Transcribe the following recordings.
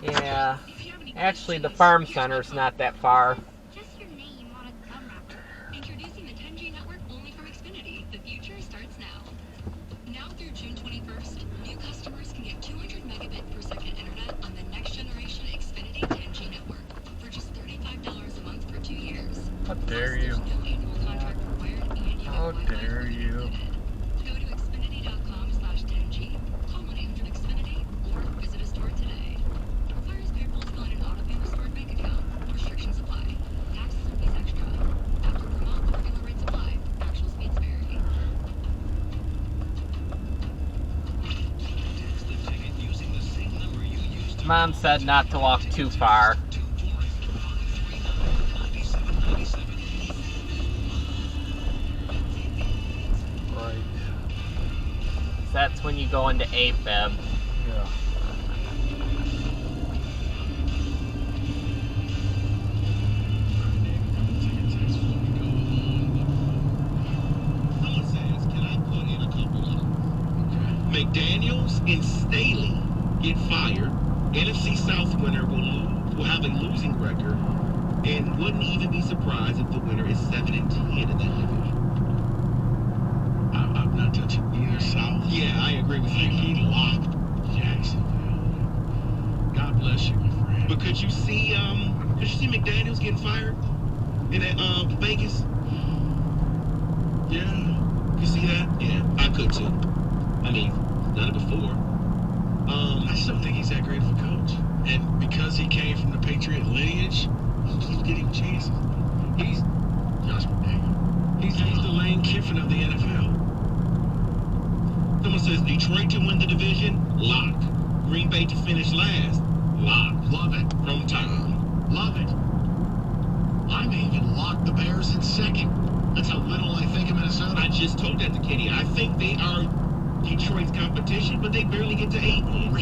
Yeah. Actually, the farm center's not that far. Just your name on a gum wrapper. Introducing the 10G network only from Xfinity. The future starts now. Now through June 21st, new customers can get 200 megabit per second internet on the next generation Xfinity 10G network for just $35 a month for 2 years. How dare you? No annual contract required and you How get Wi-Fi dare you? Go to Xfinity.com/10G, call 1-800-XFINITY, or visit a store today. Requires payroll to fill in an auto-pay restored bank account. Restrictions apply. Taxes and fees extra. After per month, regular rates apply. Actual speeds vary. Mom said not to walk too far. Right. That's when you go into AFib. Yeah. Someone says, can I put in a couple of them? McDaniels and Staley get fired. NFC South winner will have a losing record and wouldn't even be surprised if the winner is 7-10 in that division. I'm not touching either South. Yeah, I agree with I think you. he locked Jacksonville. God bless you, my friend. But could you see McDaniels getting fired in that Vegas? Yeah. You see that? Yeah, I could too. I mean, done it before. I still think he's that great of a coach. And because he came from the Patriot lineage, he keeps getting chances. He's Josh McDaniel. He's the Lane Kiffin of the NFL. Someone says Detroit to win the division, lock. Green Bay to finish last, lock. Love it. From Tom. Love it. I may even lock the Bears in second. That's how little I think of Minnesota. I just told that to Kitty. I think they are Detroit's competition, but they barely get to 8 wins.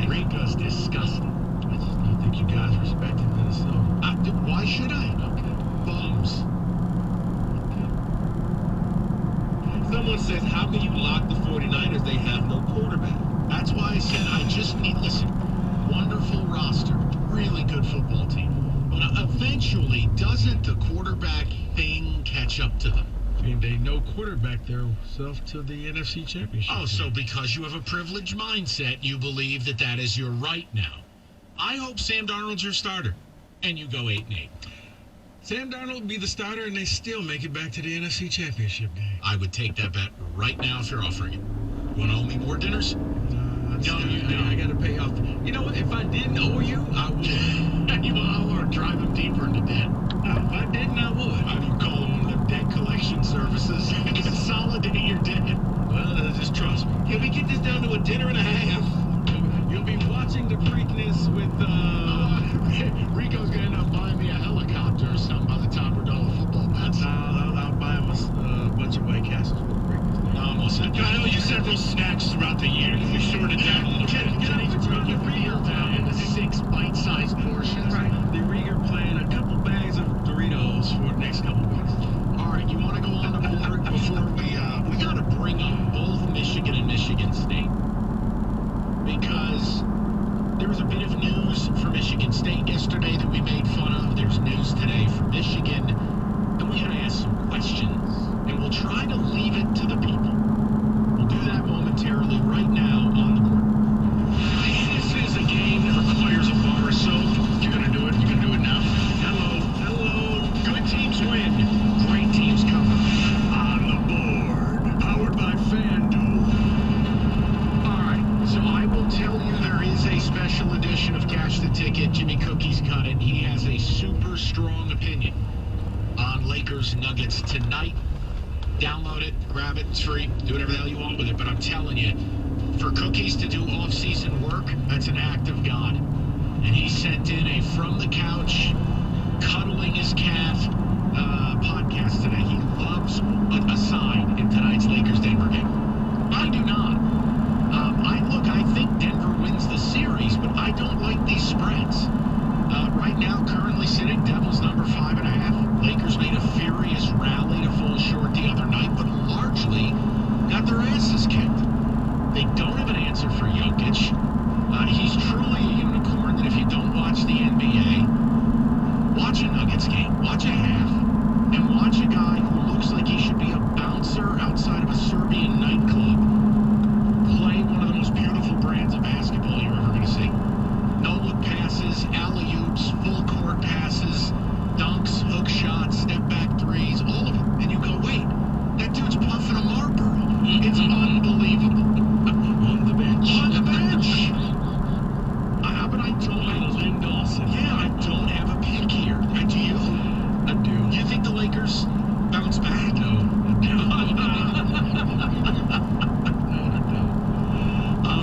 Rico's disgusting. I just don't think you guys respected Minnesota. Why should I? Okay. Bums. Someone says, how can you lock the 49ers? They have no quarterback. That's why I said I just need, listen, wonderful roster, really good football team. But eventually, doesn't the quarterback thing catch up to them? I mean, they know quarterback themselves to the NFC Championship. Oh, so because you have a privileged mindset, you believe that that is your right now. I hope Sam Darnold's your starter, and you go 8-8. Sam Darnold will be the starter, and they still make it back to the NFC Championship game. I would take that bet right now if you're offering it. Want to owe me more dinners? I got to pay off. You know what? If I didn't owe you, I would. You will, or drive him deeper into debt. If I didn't, I would. How do you call them the debt collection services? Consolidate your debt. Well, just trust me. Can we get this down to a dinner and a half? You'll be watching the Preakness with, Rico's going to end up buying me a helicopter or something by the time we're done with football bets. I'll buy him a bunch of White Castles for the Preakness. No, I'm all set. I owe you several snacks throughout the year. Can we short it down a little bit? Can I break your meal down into 6 bite-sized portions? Right. The Rieger plan a couple bags of Doritos for the next couple weeks. All right, you want to go on the board before we got to bring up both Michigan and Michigan State, because there was a bit of news for Michigan State yesterday that we made fun of. There's news today for Michigan, and we got to ask some questions, and we'll try to leave it to the people. We'll do that momentarily right now on the board. This is a game that requires a bar of soap. You're going to do it. You're going to do it now. Hello. Good teams win. Great teams cover. On the board. Powered by FanDuel. All right. So I will tell you there is a special edition of Cash the Ticket. Jimmy Cookie's got it. He has a super strong opinion on Lakers Nuggets tonight. Download it, grab it, it's free, do whatever the hell you want with it. But I'm telling you, for Cookies to do off-season work, that's an act of God. And he sent in a from the couch, cuddling his cat podcast today. He loves a sign in tonight's Lakers-Denver game. I do not. I think Denver wins the series, but I don't like these spreads. Right now, currently sitting Devils number 5.5. Lakers made a furious rally to fall short the other night, but largely got their asses kicked. They don't have an answer for Jokic. He's truly a unicorn that if you don't watch the NBA, watch a Nuggets game, watch a half, and watch a guy who looks like he should be a bouncer outside of a Serbian nightclub play one of the most beautiful brands of basketball you're ever going to see. No-look passes, alley-oops, full-court passes, dunks, hook shots, step-back threes, all of them. And you go, wait, that dude's puffing a Marlboro. It's unbelievable. On the bench. On the bench. But I don't. Lynn Dawson. Yeah, I don't have a pick here. Do you? I do. You think the Lakers bounce back? No. You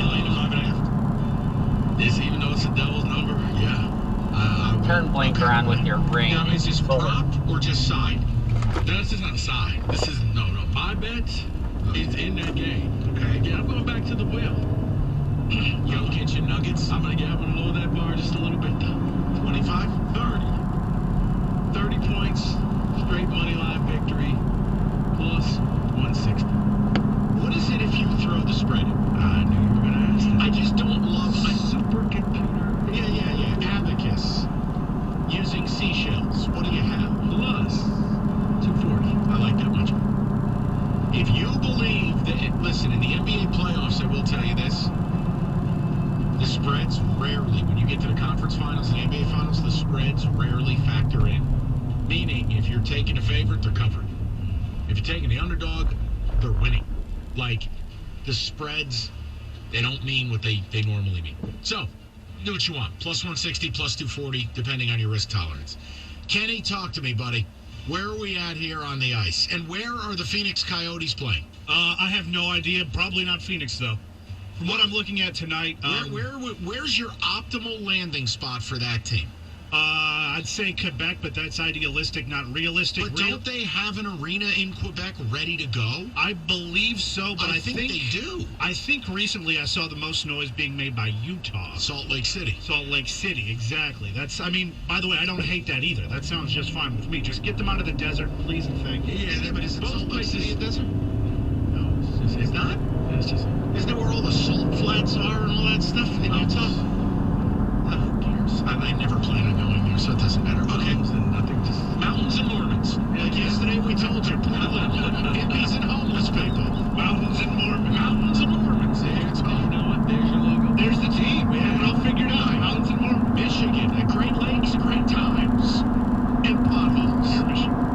laying a 5.5? This, even though it's a devil's number, yeah. I will. Turn blinker on with your ring. Now, is this prop or just side? No, this is not a side. This is no. My bet is in that game. Okay. Yeah, I'm going back to the well. Jokic and Nuggets. I'm gonna lower that bar just a little bit though. 25? 30 points, straight money line victory, plus 160. What is it if you throw the spread in? I knew you were gonna ask that. I just don't love Supercomputer. Yeah. Abacus. Using seashells. What do you have? Plus 240. I like that much. If you believe that, listen, in the NBA playoffs, I will tell you this. The spreads rarely, when you get to the conference finals and NBA finals, the spreads rarely factor in. Meaning, if you're taking a favorite, they're covering. If you're taking the underdog, they're winning. Like, the spreads, they don't mean what they normally mean. So, do what you want. Plus 160, plus 240, depending on your risk tolerance. Kenny, talk to me, buddy. Where are we at here on the ice? And where are the Phoenix Coyotes playing? I have no idea. Probably not Phoenix, though. From what I'm looking at tonight, where's your optimal landing spot for that team? I'd say Quebec, but that's idealistic, not realistic. But don't they have an arena in Quebec ready to go? I believe so, but I think they do. I think recently I saw the most noise being made by Utah. Salt Lake City. Salt Lake City, exactly. By the way, I don't hate that either. That sounds just fine with me. Just get them out of the desert, please and thank you. Yeah, but isn't Salt Lake City a desert? No, It's not? It's just. Isn't that where all the salt flats are and all that stuff in Utah? Who cares? I never plan on going there, so it doesn't matter. Okay. Nothing, just Mountains and Mormons. Like yesterday we told you, hippies and homeless people. Mountains and Mormons. Mountains and Mormons. There it's called. You know what? There's your logo. There's the team. We have it all figured out. Mountains and Mormons. Michigan, the Great Lakes, great times, and potholes.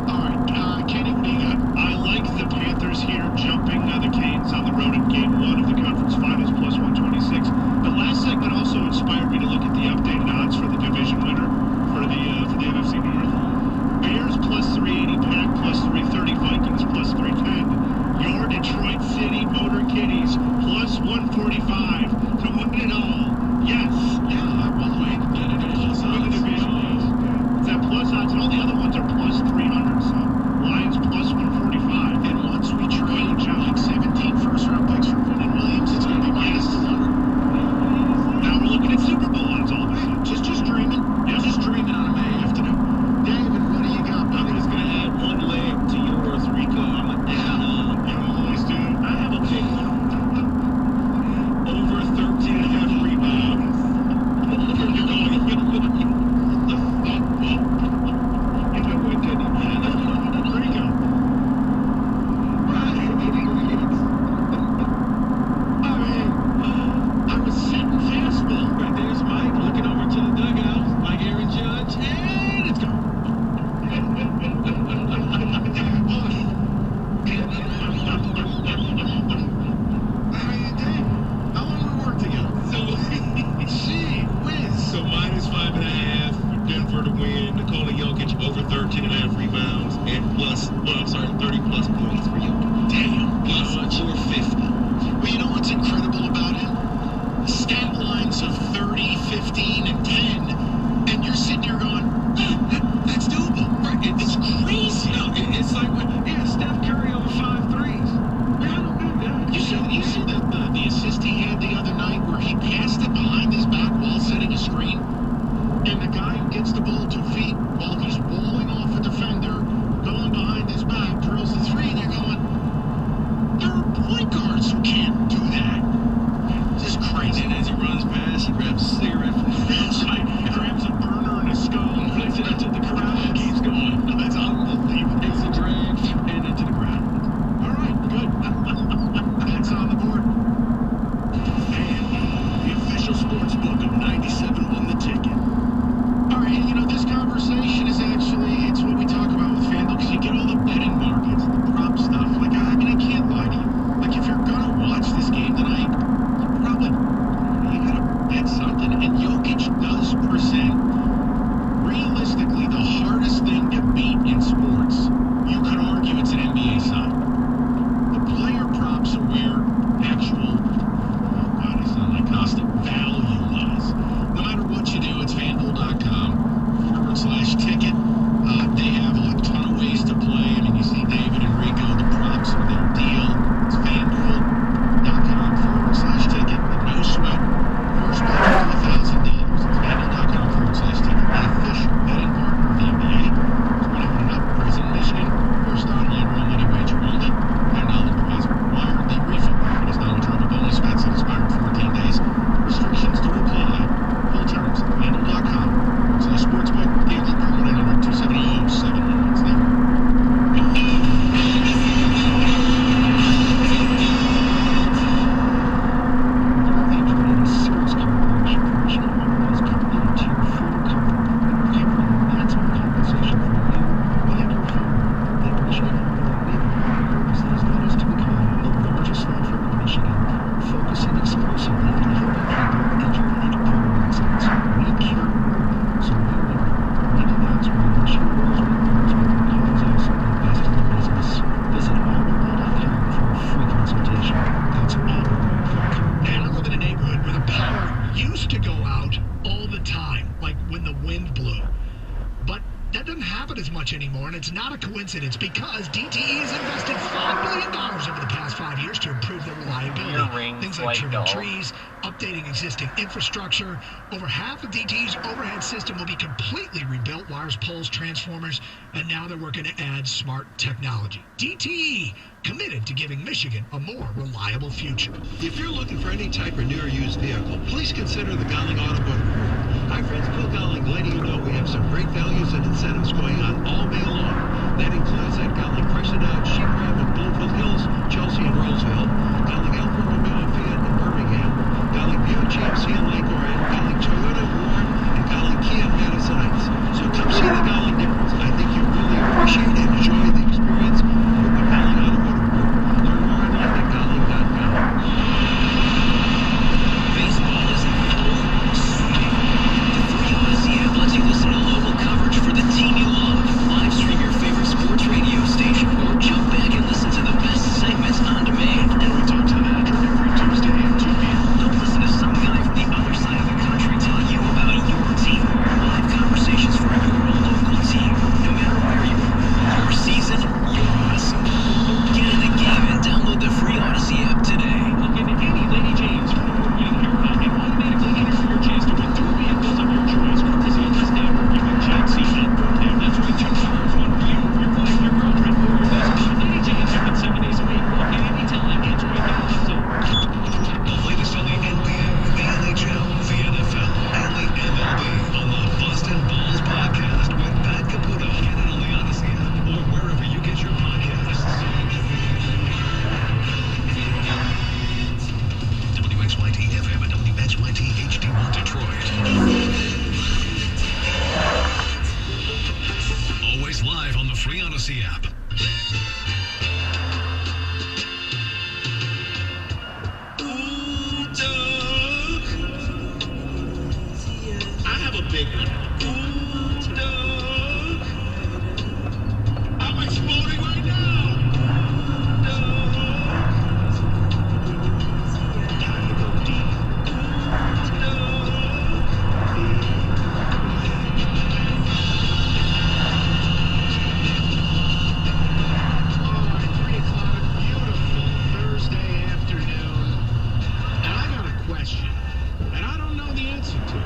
All right, Kenny, what do you got? I like the Panthers here jumping the Canes on the road in Game 1 of the conference finals, plus 126. The last segment also inspired me to look at the updated odds for the division winner for the NFC North. Bears plus 380, Pack plus 330, Vikings plus 310. Your Detroit City Motor Kitties plus 145 to win it all. Yes. Yeah, well, wait, the division For the division, yes. It's at plus odds, and all the other ones are plus 300. So Lions plus 145. And once we trade like 17 first-round picks for Quinn Williams, it's going to be minus 200. Now we're looking at Super Bowl odds all of a sudden. Just dreaming. Yeah. Just dreaming on a May afternoon. David, what do you got, I'm buddy? just gonna add one leg to yours, Rico. You always do. I have a big one. Over 13.5 rebounds. You're going. I was setting fastball. Right there's Mike looking over to the dugout like Aaron Judge, and it's gone. How long we work together? Gee whiz. So minus 5.5 for Denver to win. Nikola Jokic over 13.5 rebounds and plus, 30 plus points for Jokic. Damn. Plus 450. Well, you know what's incredible about him? Stat lines of 30, 15, and 10, and you're sitting here going, that's doable. Right, It's crazy. You know, it's like, Steph Curry over 5 threes. You see the assist he had the other night where he passed it behind his back while setting a screen? And the guy who gets the ball 2 feet while he's walling off a defender, going behind his back, drills the three, and you're going, there are point guards who can't do that. happen as much anymore, and it's not a coincidence because DTE has invested $5 billion over the past 5 years to improve their reliability. Earrings, Things like like trimming dolls. trees, updating existing infrastructure. Over half of DTE's overhead system will be completely rebuilt, wires, poles, transformers, and now they're working to add smart technology. DTE, committed to giving Michigan a more reliable future. If you're looking for any type of new or used vehicle, please consider the Gowling Automotive Group. Hi friends, Bill Gowling letting you know we have some great values and incentives going on all May long. That includes at Gowling Chrysler Dodge, Sheep Ram in Bloomfield Hills, Chelsea and Roseville, Gowling Alfa Romeo and Fiat in Birmingham, Gowling Buick GMC in Lake Orion, Gowling Toyota Warren, and Gowling Kia in Madison Heights. So come see the Gowling difference. I think you'll really appreciate and enjoy the experience with the Gowling Automotive Group. Learn more online at Gowling.com. Baseball is in full swing. The Free Odyssey app lets you listen to local coverage for the team you love. Live stream your favorite sports radio station or jump back and listen to the best segments on demand. And we talk to the manager every Tuesday at 2 p.m. Don't listen to some guy from the other side of the country tell you about your team. Live conversations for your local team, no matter where you are. Your season, your Odyssey. Get in the game and download the Free Odyssey app today. Okay, Andy, Lady James from the Fort Wayne Haircut and automatically enter for your chance to win 2 vehicles of your choice, courtesy of this neighbor, giving GMC and Brookdale. That's right, 2 cars, 1 for you, your wife, your girlfriend, or your best friend. Lady James open 7 days a week. Walk in anytime. Enjoy the hustle. The latest on the NBA, the NHL, the NFL, and the MLB on the Boston Balls podcast with Pat Caputo. Get it on the Odyssey app or wherever you get your podcasts. WXYT FM and WXYT HD1 Detroit. Always live on the Free Odyssey app. Ooh, Doug. I have a big one. Ooh, Doug. I'm exploding right now. Doug. Time to go deep. Doug. All right, 3 o'clock, beautiful Thursday afternoon. And I got a question, and I don't know the answer to it.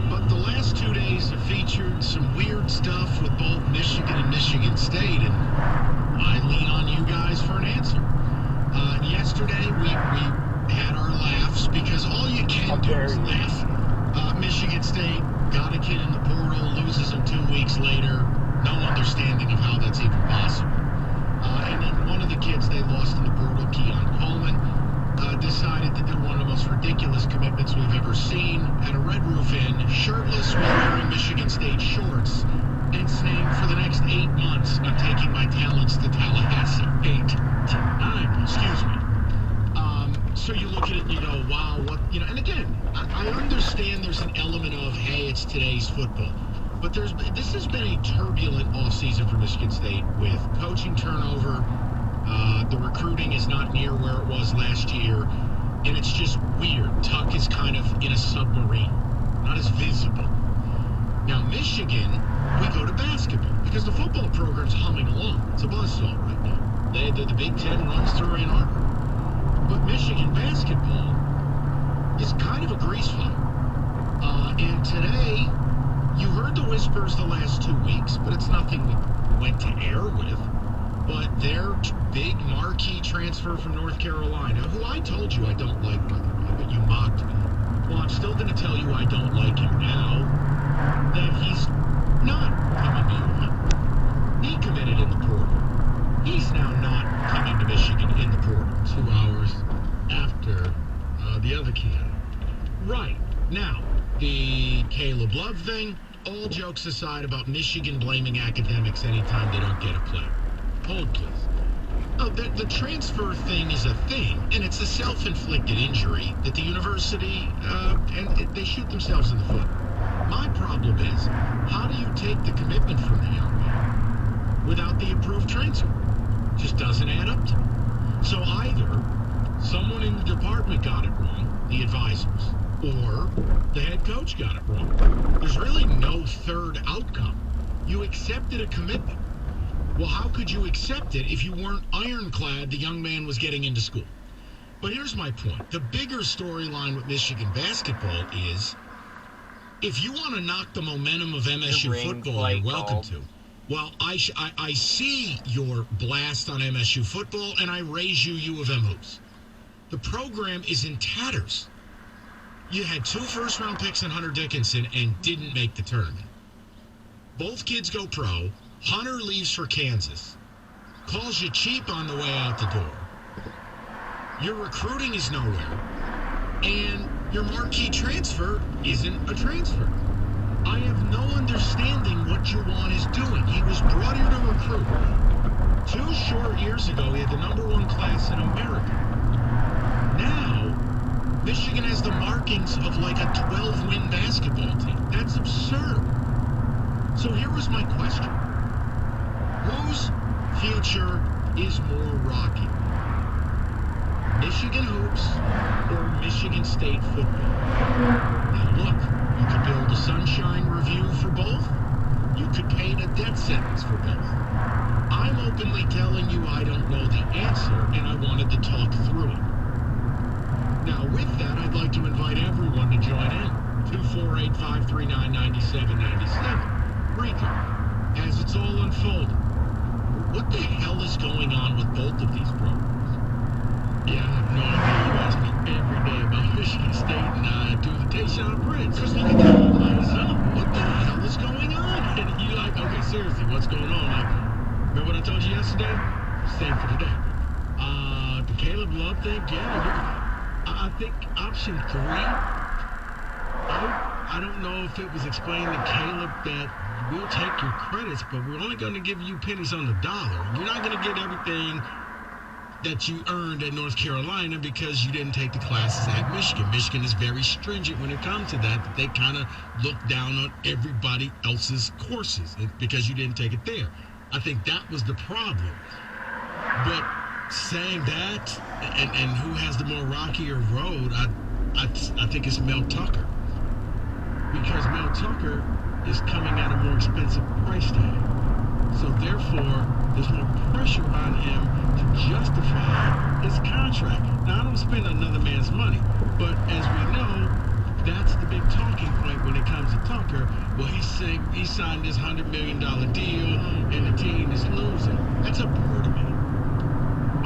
But the last 2 days have featured some weird stuff with both Michigan and Michigan State, and I lean on you guys for an answer. Yesterday, we had our laughs because all you can do is laugh. Michigan State got a kid in the portal, loses him 2 weeks later. No understanding of how that's even possible. And then one of the kids they lost in the portal, Keon Coleman, decided to do one of the most ridiculous commitments we've ever seen at a Red Roof Inn, shirtless while wearing Michigan State shorts, and saying, for the next 8 months, I'm taking my talents to Tallahassee. 9, excuse me. So you look at it and you go, wow, what, you know, and again, I understand there's an element of, hey, it's today's football. But this has been a turbulent offseason for Michigan State with coaching turnover. The recruiting is not near where it was last year. And it's just weird. Tuck is kind of in a submarine, not as visible. Now, Michigan, we go to basketball because the football program's humming along. It's a buzzsaw right now. The Big Ten runs through Ann Arbor. But Michigan basketball is kind of a grease fire. And today, you heard the whispers the last 2 weeks, but it's nothing we went to air with. But their big marquee transfer from North Carolina, who I told you I don't like, by the way, but you mocked me. Well, I'm still going to tell you I don't like him now, that he's not coming to UM. He committed in the portal. He's now not coming to Michigan in the portal 2 hours after the other kid. Right. Now, the Caleb Love thing, all jokes aside about Michigan blaming academics anytime they don't get a player. Hold, please. Oh, the transfer thing is a thing, and it's a self-inflicted injury that the university, and they shoot themselves in the foot. My problem is, how do you take the commitment from the young man without the approved transfer? Just doesn't add up to me. So either someone in the department got it wrong, the advisors, or the head coach got it wrong. There's really no third outcome. You accepted a commitment. Well, how could you accept it if you weren't ironclad the young man was getting into school? But here's my point. The bigger storyline with Michigan basketball is, if you want to knock the momentum of MSU football, you're welcome to. Well, I see your blast on MSU football, and I raise you U of M hoops. The program is in tatters. You had 2 first-round picks in Hunter Dickinson and didn't make the tournament. Both kids go pro. Hunter leaves for Kansas. Calls you cheap on the way out the door. Your recruiting is nowhere. And your marquee transfer isn't a transfer. I have no understanding what Juwan is doing. He was brought here to recruit. 2 short years ago, he had the #1 class in America. Now, Michigan has the markings of like a 12-win basketball team. That's absurd. So here was my question. Whose future is more rocky? Michigan hoops or Michigan State football? Now look, you could build a sunshine review for both. You could paint a death sentence for both. I'm openly telling you I don't know the answer, and I wanted to talk through it. Now with that, I'd like to invite everyone to join in. 248-539-9797. Rico, as it's all unfolded, what the hell is going on with both of these programs? Yeah, I have no idea. You ask me every day about Michigan State, and I do the Tayshaun Prince. Because look at that. What the hell is going on? And you're like, okay, seriously, what's going on? Like, remember what I told you yesterday? Same for today. The Caleb Love thing, yeah. I think option 3, I don't know if it was explained to Caleb that we'll take your credits, but we're only going to give you pennies on the dollar. You're not going to get everything that you earned at North Carolina because you didn't take the classes at Michigan. Michigan is very stringent when it comes to that they kind of look down on everybody else's courses because you didn't take it there. I think that was the problem. But saying that, and who has the more rockier road, I think it's Mel Tucker. Because Mel Tucker is coming at a more expensive price tag. So therefore, there's more pressure on him to justify his contract. Now, I don't spend another man's money, but as we know, that's the big talking point when it comes to Tucker. Well, he signed this $100 million deal, and the team is losing. That's a bore to me.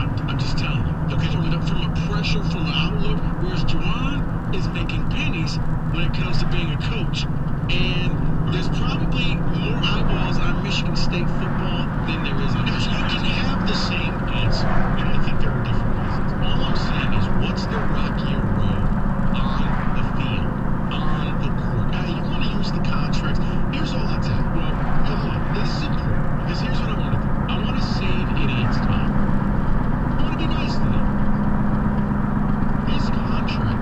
I'm just telling you. Because from a pressure, from an outlook, whereas Juwan is making pennies when it comes to being a coach. And there's probably more eyeballs on Michigan State football than there is on Michigan. You can have the same answer, and I think there are different reasons. All I'm saying is, what's the rockier road on the field, on the court? Now, you want to use the contracts. Here's all I'll tell you. Well, this is important, because here's what I want to do. I want to save idiots time. I want to be nice to them. This contract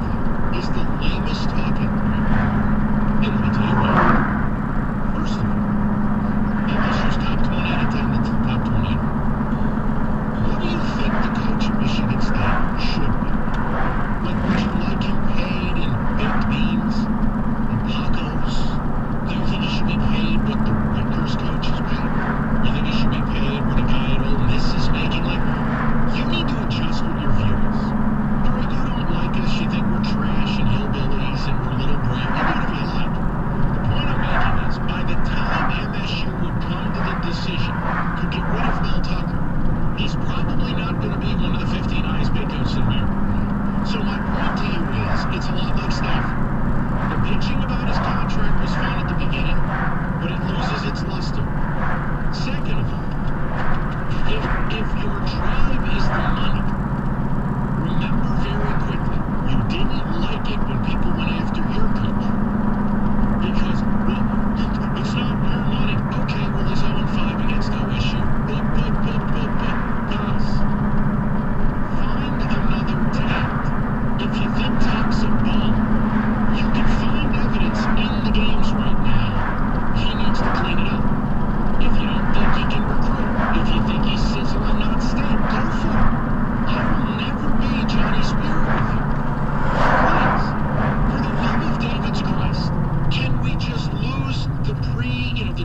is the lamest talking point. And let me tell you what.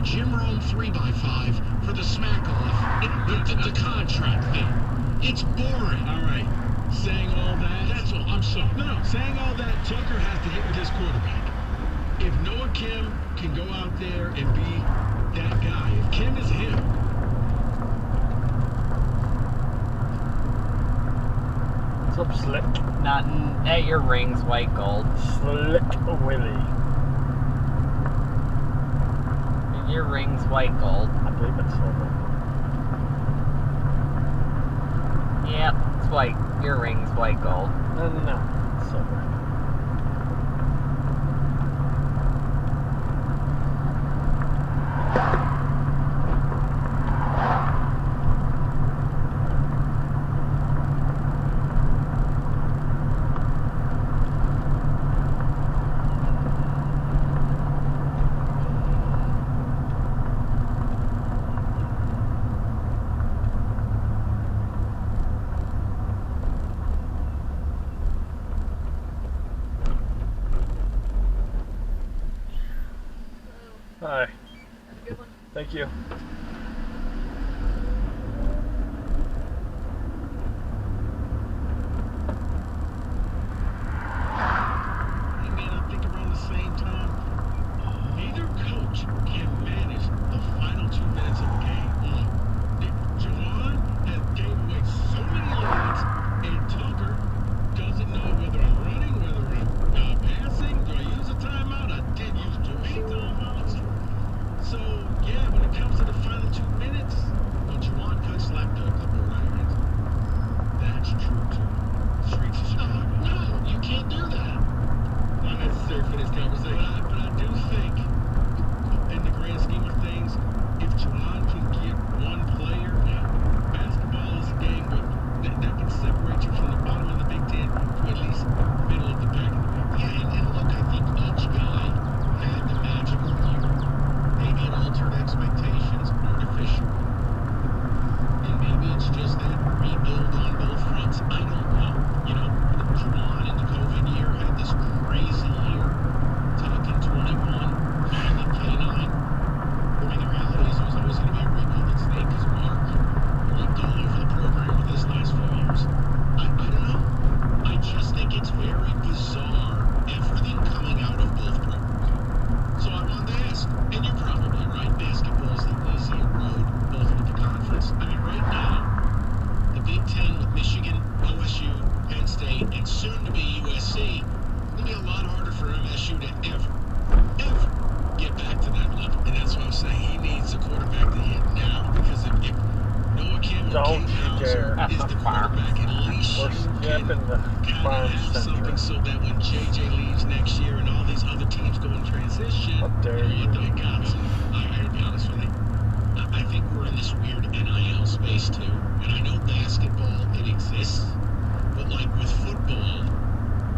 Jim Rome 3x5 for the smack-off, the contract thing. It's boring. All right. Saying all that. That's all. I'm sorry. No. Saying all that, Tucker has to hit with his quarterback. If Noah Kim can go out there and be that guy, if Kim is him, What's up, Slick? Nothing at your rings, white gold. Slick Willie. Your rings, white gold. I believe it's silver. Yep, it's white. Your rings, white gold. No, it's silver. Hi. Good one. Thank you. hey man, I think around the same time, neither coach can manage the final 2 minutes of a game. Juwan has gave away so many yards, and Tucker doesn't know whether I'm running, whether I'm passing. Do I use a timeout? I did use too many timeouts. So, yeah, when it comes to the final 2 minutes, well, Juwan could slap the clipboard out of your hands. That's true, too. Streets of Chicago. No, you can't do that. Not necessary for this conversation. But I do think, in the grand scheme of things, if Juwan can get one player, basketball is a game that can separate you from the bottom of the Big Ten to at least middle of the pack in the Big Ten. Yeah, and look, I think each guy had the magical year. Maybe it altered expectations artificially. And maybe it's just that rebuild on both fronts. I don't know. You know, Juwan in the COVID year had this crazy year. Tucker 21, finally K9. I mean, the reality is it was always going to be a rebuild at State because Mark looked all over the program with his last few years. I don't know. I just think it's very bizarre, everything coming out of both programs. So I wanted to ask, and you're probably right, basketball is the easier road, both with the conference. I mean, right now, the Big Ten with Michigan, OSU, Penn State, and soon to be USC, it's going to be a lot harder for MSU to ever get back to that level. And that's what I'm saying. He needs a quarterback to hit now because if Noah Kim or Don't King you Hauser dare. is the quarterback, at least We're you skipping can the kind of farm have something center. so that when JJ leaves next year and all these other teams go in transition, How dare you you. don't got to. I gotta be honest with you. I think we're in this weird NIL space too. And I know basketball, it exists. But like with football,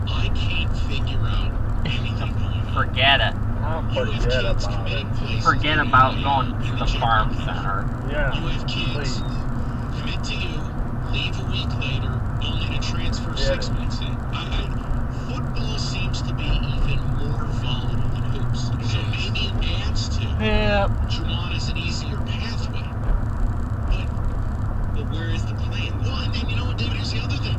I can't figure out anything going on. Forget it. Oh, You have forget kids about it. committing places Forget they about don't going know to in the Czech farm Republic. center. Yeah, You have kids please. commit to you, leave a week later, only to transfer Yeah. 6 months in. Football seems to be even more volatile than hoops. So maybe it adds to Yep. Juwan is an easier pathway. But where is the plan? Well, and you know what, David, here's the other thing.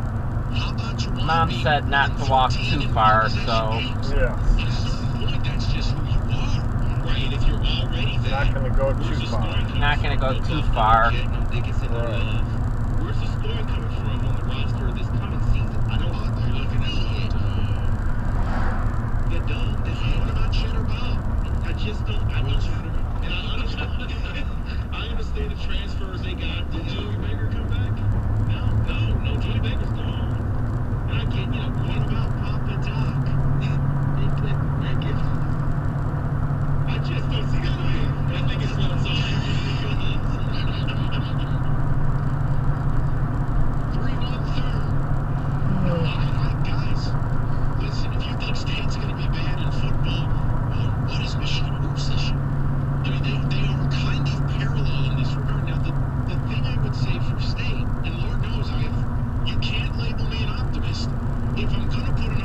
How about Juwan Mom being said not to walk 1-14 too in far, one-possession so games? Yeah. At a certain point, that's just who you are. Right? And if you're already Not that, gonna go where's too the far. scoring coming Not gonna from? go No too Buffalo far. Jet, no Dickinson, no Right. Love. Where's the scoring coming from on the roster this coming season? I don't know. They're looking at it. You don't. What about Cheddar Bob? I just don't. I don't. And I understand the transfers they got. Did Joey Baker come back? No. Joey Baker's gone. And I get, what about Papa Doc? I just don't see that way. I think it's what it's all. 3-1-3. Guys, listen, if you think State's going to be bad in football, what is Michigan hoops this year? I mean, they are kind of parallel in this regard. Now, the thing I would say for State, and Lord knows you can't label me an optimist. If I'm going to put an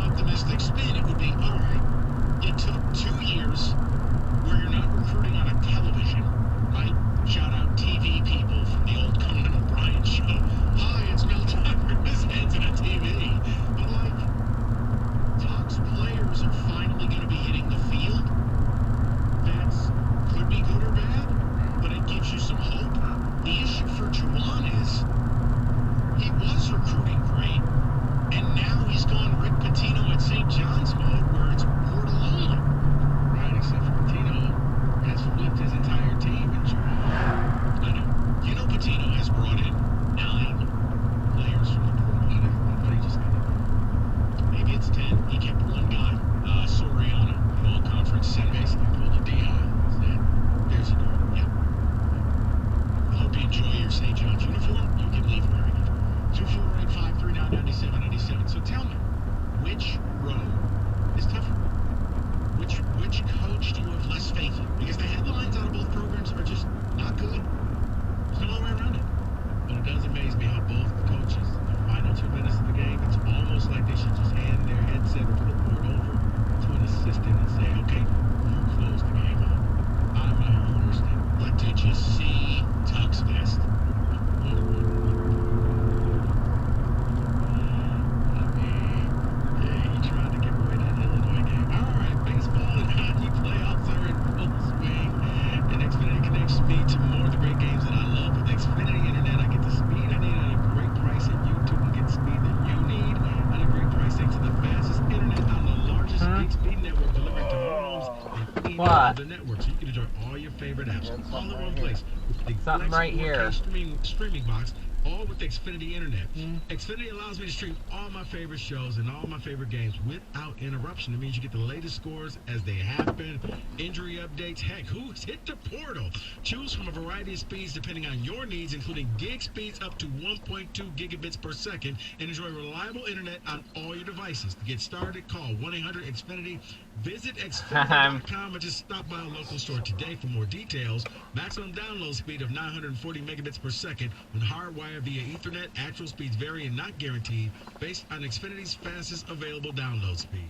the network, so you can enjoy all your favorite apps Yeah, all in something one right place. With the Something right here. Streaming box, all with the Xfinity Internet. Xfinity allows me to stream all my favorite shows and all my favorite games without interruption. It means you get the latest scores as they happen, injury updates. Heck, who's hit the portal? Choose from a variety of speeds depending on your needs, including gig speeds up to 1.2 gigabits per second, and enjoy reliable internet on all your devices. To get started, call 1-800-XFINITY. Visit Xfinity.com or just stop by a local store today for more details. Maximum download speed of 940 megabits per second when hardwired via Ethernet. Actual speeds vary and not guaranteed based on Xfinity's fastest available download speeds.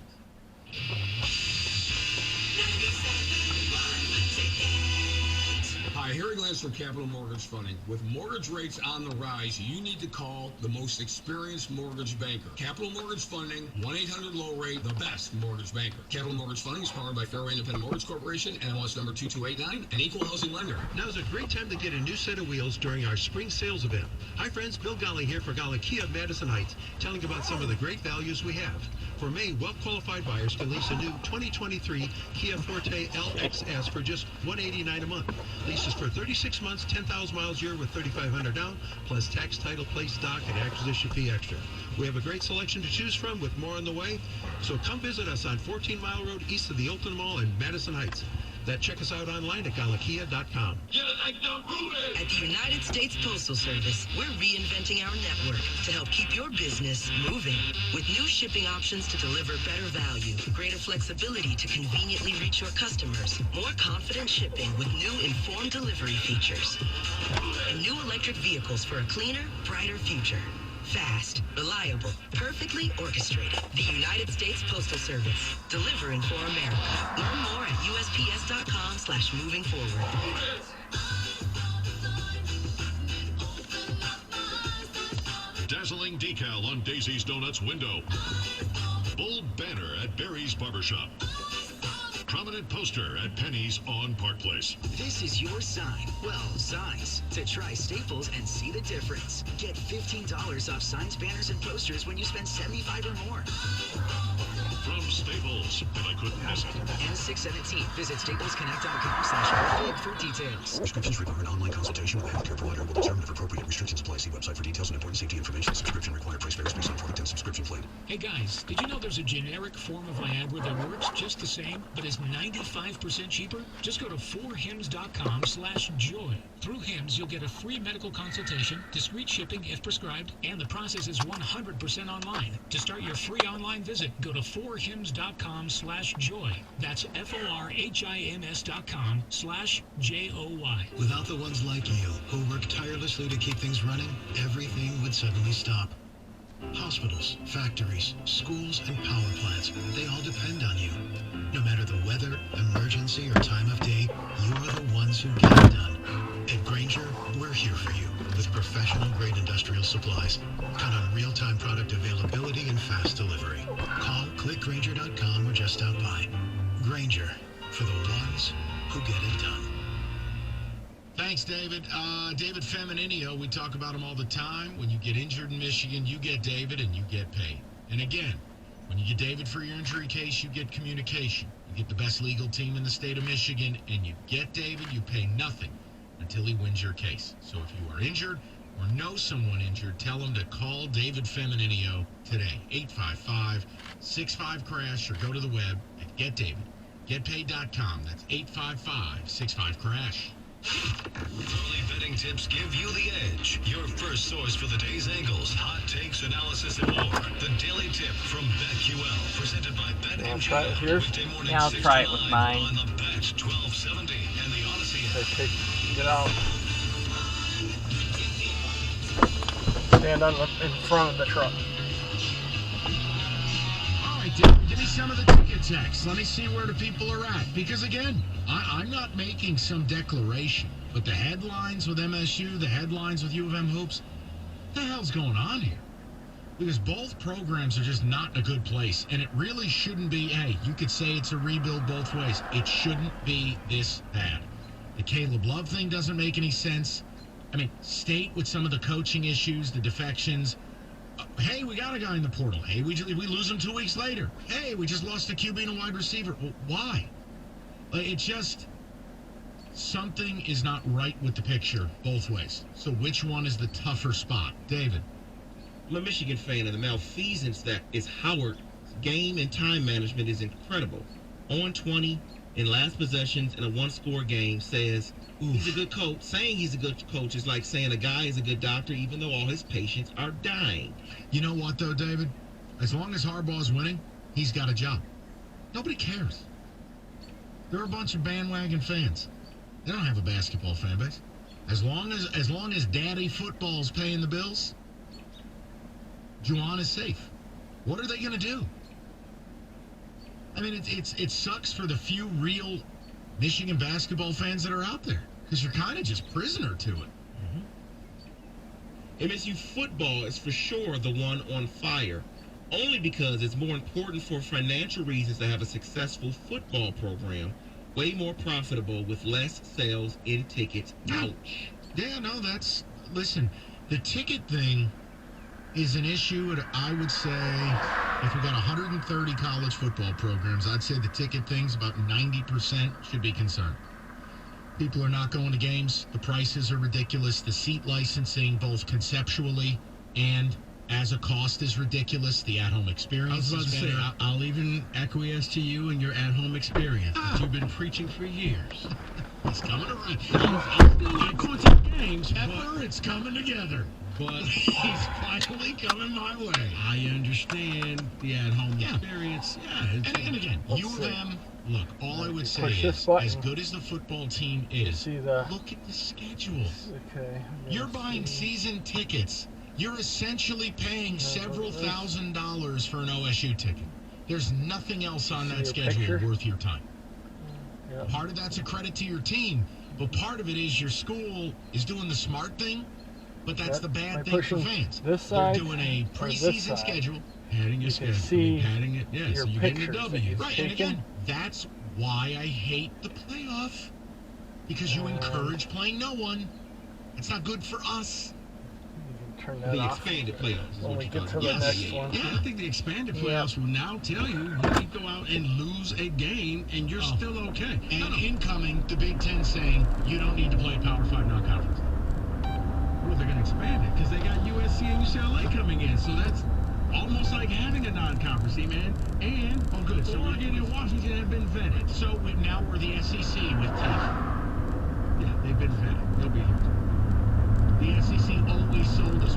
Hi, Harry Glantz from Capital Mortgage Funding. With mortgage rates on the rise, you need to call the most experienced mortgage banker. Capital Mortgage Funding, 1-800-LOW-RATE, the best mortgage banker. Capital Mortgage Funding is powered by Fairway Independent Mortgage Corporation, NMLS number 2289, an equal housing lender. Now is a great time to get a new set of wheels during our spring sales event. Hi friends, Bill Golling here for Golling Kia of Madison Heights, telling about some of the great values we have. For May, well-qualified buyers can lease a new 2023 Kia Forte LXS for just $189 a month. Leases for 36 months, 10,000 miles a year with $3,500 down, plus tax, title, place, stock, and acquisition fee extra. We have a great selection to choose from with more on the way. So come visit us on 14 Mile Road east of the Hilton Mall in Madison Heights. Check us out online at galakia.com. At the United States Postal Service, we're reinventing our network to help keep your business moving. With new shipping options to deliver better value, greater flexibility to conveniently reach your customers, more confident shipping with new informed delivery features, and new electric vehicles for a cleaner, brighter future. Fast, reliable, perfectly orchestrated. The United States Postal Service, delivering for America. Learn more at USPS.com/moving forward. Dazzling decal on Daisy's Donuts window. Bold banner at Barry's Barbershop. Prominent poster at Penny's on Park Place. This is your sign. Well, signs. To try Staples and see the difference. Get $15 off signs, banners, and posters when you spend $75 or more. From Staples, but I couldn't miss it. And 617. Visit staplesconnect.com/big for details. Prescriptions require an online consultation with a healthcare provider. Will determine if appropriate restrictions apply. See website for details and important safety information. Subscription required. Price varies based on product and subscription plan. Hey guys, did you know there's a generic form of Viagra that works just the same, but is 95% cheaper? Just go to 4hims.com/joy. Through Hims, you'll get a free medical consultation, discreet shipping if prescribed, and the process is 100% online. To start your free online visit, go to 4hims.com/joy. That's FORHIMS.com/JOY. Without the ones like you, who work tirelessly to keep things running, everything would suddenly stop. Hospitals, factories, schools, and power plants, they all depend on you. No matter the weather, emergency, or time of day, you are the ones who get it done. At Grainger, we're here for you with professional-grade industrial supplies. Count on real-time product availability and fast delivery. Call, click Grainger.com, or just stop by. Grainger, for the ones who get it done. Thanks, David. David Femininio, we talk about him all the time. When you get injured in Michigan, you get David and you get paid. And again, when you get David for your injury case, you get communication. You get the best legal team in the state of Michigan, and you get David, you pay nothing until he wins your case. So if you are injured or know someone injured, tell them to call David Femininio today, 855-65-CRASH, or go to the web at GetDavid.GetPaid.com. That's 855-65-CRASH. Early betting tips give you the edge. Your first source for the day's angles, hot takes, analysis, and more. The Daily Tip from BetQL, presented by BetMGM. Weekday morning, Yeah, I'll try it with mine. on the Bet 1270 and the Odyssey app. Get out. Stand in front of the truck. All right, David, give me some of the ticket text. Let me see where the people are at. Because again, I'm not making some declaration, but the headlines with MSU, the headlines with U of M hoops, what the hell's going on here? Because both programs are just not in a good place, and it really shouldn't be, hey, you could say it's a rebuild both ways. It shouldn't be this bad. The Caleb Love thing doesn't make any sense. I mean, State with some of the coaching issues, the defections. Hey, we got a guy in the portal. Hey, we lose him 2 weeks later. Hey, we just lost a QB and a wide receiver. Well, why? It just, something is not right with the picture both ways. So which one is the tougher spot? David? I'm a Michigan fan, and the malfeasance that is Howard's game and time management is incredible. On 20 in last possessions in a one-score game says he's a good coach. Saying he's a good coach is like saying a guy is a good doctor even though all his patients are dying. You know what, though, David? As long as Harbaugh's winning, he's got a job. Nobody cares. They're a bunch of bandwagon fans. They don't have a basketball fan base. As long as Daddy Football's paying the bills, Juwan is safe. What are they going to do? I mean, it sucks for the few real Michigan basketball fans that are out there because you're kind of just prisoner to it. MSU football is for sure the one on fire, only because it's more important for financial reasons to have a successful football program, way more profitable with less sales in tickets. Ouch. Yeah, no, listen, the ticket thing is an issue, and I would say if we got 130 college football programs, I'd say the ticket thing's about 90% should be concerned. People are not going to games. The prices are ridiculous. The seat licensing, both conceptually and as a cost, is ridiculous. The at-home experience I was about to say, I'll even acquiesce to you and your at-home experience that you've been preaching for years. He's coming around. I'm still not going to games, Pepper, it's coming together. But he's finally coming my way. I understand the at-home experience. Yeah, and again, U of M, look, all I would say Push this is, button. as good as the football team is, See the. look at the schedule. Okay. You're buying season tickets. You're essentially paying several $1,000s for an OSU ticket. There's nothing else on that schedule worth your time. Yep. Part of that's a credit to your team, but part of it is your school is doing the smart thing, but that's the bad thing for fans. This side, they're doing a preseason schedule. Padding your schedule. see Padding it. Yeah, so you're getting a W. Right, and again, that's why I hate the playoff. Because you encourage playing no one. It's not good for us. Turn that The off. expanded playoffs is When what we you're get to talking the about. next one. Yeah, I think the expanded playoffs will now tell you can go out and lose a game and you're still okay. And incoming, the Big Ten saying you don't need to play Power 5 non-conference. Well, they're going to expand it because they got USC and UCLA coming in. So that's almost like having a non-conference team, man. And Oregon and Washington have been vetted. So now we're the SEC with teeth. Yeah, they've been vetted. They'll be here. The SEC always sold us